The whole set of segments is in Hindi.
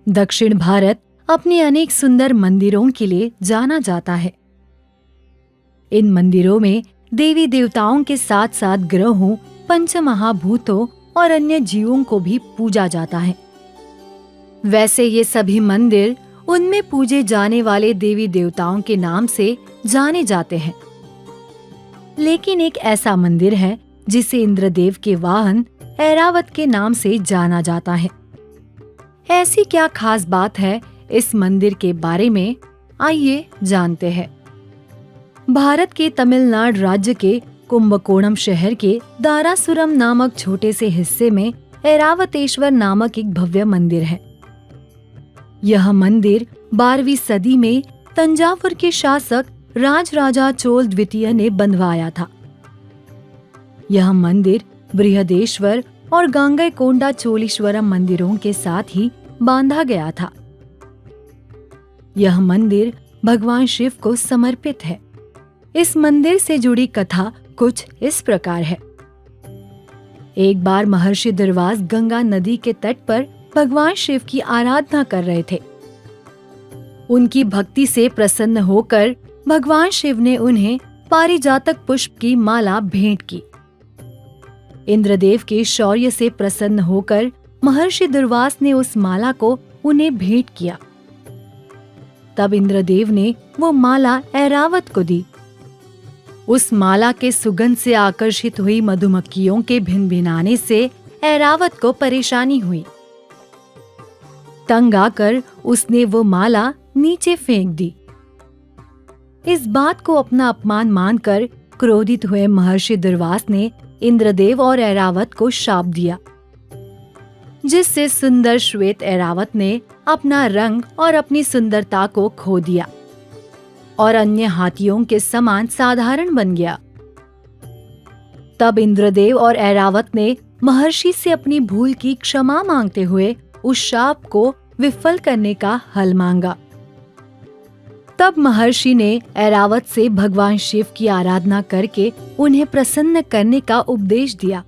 दक्षिण भारत अपने अनेक सुंदर मंदिरों के लिए जाना जाता है। इन मंदिरों में देवी देवताओं के साथ साथ ग्रहों, पंचमहाभूतों और अन्य जीवों को भी पूजा जाता है। वैसे ये सभी मंदिर उनमें पूजे जाने वाले देवी देवताओं के नाम से जाने जाते हैं। लेकिन एक ऐसा मंदिर है जिसे इंद्रदेव के वाहन ऐरावत के नाम से जाना जाता है। ऐसी क्या खास बात है इस मंदिर के बारे में, आइए जानते हैं। भारत के तमिलनाडु राज्य के कुंभकोणम शहर के दारासुरम नामक छोटे से हिस्से में ऐरावतेश्वर नामक एक भव्य मंदिर है। यह मंदिर 12वीं सदी में तंजावुर के शासक राजराजा चोल द्वितीय ने बनवाया था। यह मंदिर बृहदेश्वर और गांगईकोंडा चोलीश्वरम मंदिरों के साथ ही बांधा गया था। यह मंदिर भगवान शिव को समर्पित है। इस मंदिर से जुड़ी कथा कुछ इस प्रकार है। एक बार महर्षि दुर्वास गंगा नदी के तट पर भगवान शिव की आराधना कर रहे थे। उनकी भक्ति से प्रसन्न होकर भगवान शिव ने उन्हें पारिजातक पुष्प की माला भेंट की। इंद्रदेव के शौर्य से प्रसन्न होकर महर्षि दुर्वास ने उस माला को उन्हें भेंट किया। तब इंद्रदेव ने वो माला ऐरावत को दी। उस माला के सुगंध से आकर्षित हुई मधुमक्खियों के भिनभिनाने से ऐरावत को परेशानी हुई। तंग आकर उसने वो माला नीचे फेंक दी। इस बात को अपना अपमान मानकर क्रोधित हुए महर्षि दुर्वास ने इंद्रदेव और ऐरावत को शाप दिया, जिससे सुंदर श्वेत ऐरावत ने अपना रंग और अपनी सुंदरता को खो दिया और अन्य हाथियों के समान साधारण बन गया। तब इंद्रदेव और ऐरावत ने महर्षि से अपनी भूल की क्षमा मांगते हुए उस शाप को विफल करने का हल मांगा। तब महर्षि ने ऐरावत से भगवान शिव की आराधना करके उन्हें प्रसन्न करने का उपदेश दिया।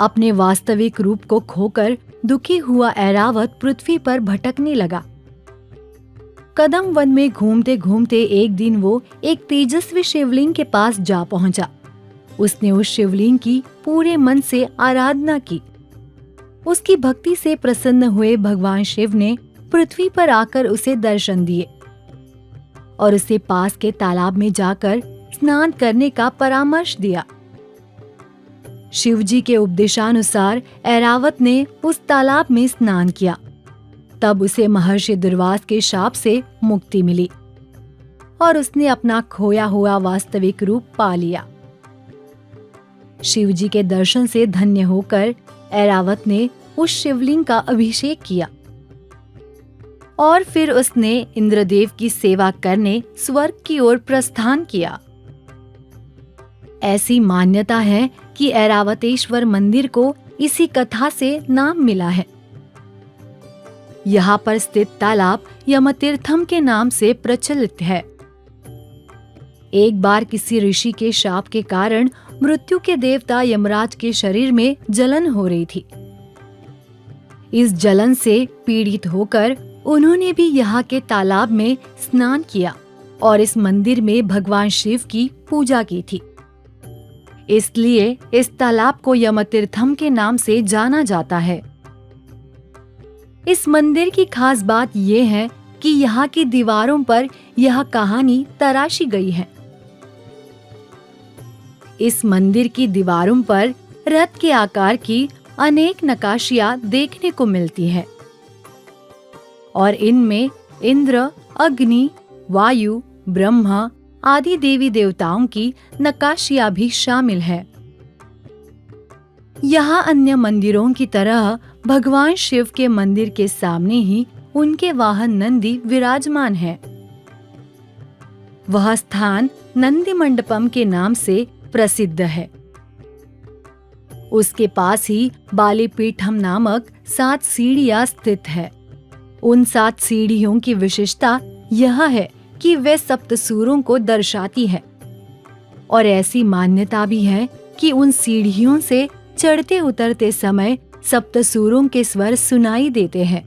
अपने वास्तविक रूप को खोकर दुखी हुआ ऐरावत पृथ्वी पर भटकने लगा। कदम वन में घूमते घूमते एक दिन वो एक तेजस्वी शिवलिंग के पास जा पहुंचा। उसने उस शिवलिंग की पूरे मन से आराधना की। उसकी भक्ति से प्रसन्न हुए भगवान शिव ने पृथ्वी पर आकर उसे दर्शन दिए और उसे पास के तालाब में जाकर स्नान करने का परामर्श दिया। शिवजी के उपदेशानुसार ऐरावत ने उस तालाब में स्नान किया। तब उसे महर्षि दुर्वास के शाप से मुक्ति मिली और उसने अपना खोया हुआ वास्तविक रूप पा लिया। शिवजी के दर्शन से धन्य होकर ऐरावत ने उस शिवलिंग का अभिषेक किया और फिर उसने इंद्रदेव की सेवा करने स्वर्ग की ओर प्रस्थान किया। ऐसी मान्यता है कि ऐरावतेश्वर मंदिर को इसी कथा से नाम मिला है। यहाँ पर स्थित तालाब यमतीर्थम के नाम से प्रचलित है। एक बार किसी ऋषि के शाप के कारण मृत्यु के देवता यमराज के शरीर में जलन हो रही थी। इस जलन से पीड़ित होकर उन्होंने भी यहाँ के तालाब में स्नान किया और इस मंदिर में भगवान शिव की पूजा की थी। इसलिए इस तालाब को यमतीर्थम के नाम से जाना जाता है। इस मंदिर की खास बात ये है कि यहाँ की दीवारों पर यह कहानी तराशी गई है। इस मंदिर की दीवारों पर रथ के आकार की अनेक नक्काशियां देखने को मिलती है और इनमें इंद्र, अग्नि, वायु, ब्रह्मा आदि देवी देवताओं की नक्काशियां भी शामिल है। यहाँ अन्य मंदिरों की तरह भगवान शिव के मंदिर के सामने ही उनके वाहन नंदी विराजमान है। वह स्थान नंदी मंडपम के नाम से प्रसिद्ध है। उसके पास ही बालीपीठम नामक 7 सीढ़ियां स्थित है। उन 7 सीढ़ियों की विशेषता यह है कि वे सप्तसूरों को दर्शाती है और ऐसी मान्यता भी है कि उन सीढ़ियों से चढ़ते उतरते समय सप्तसूरों के स्वर सुनाई देते हैं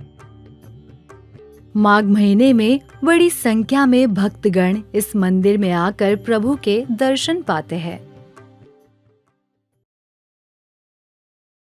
माघ महीने में बड़ी संख्या में भक्तगण इस मंदिर में आकर प्रभु के दर्शन पाते हैं।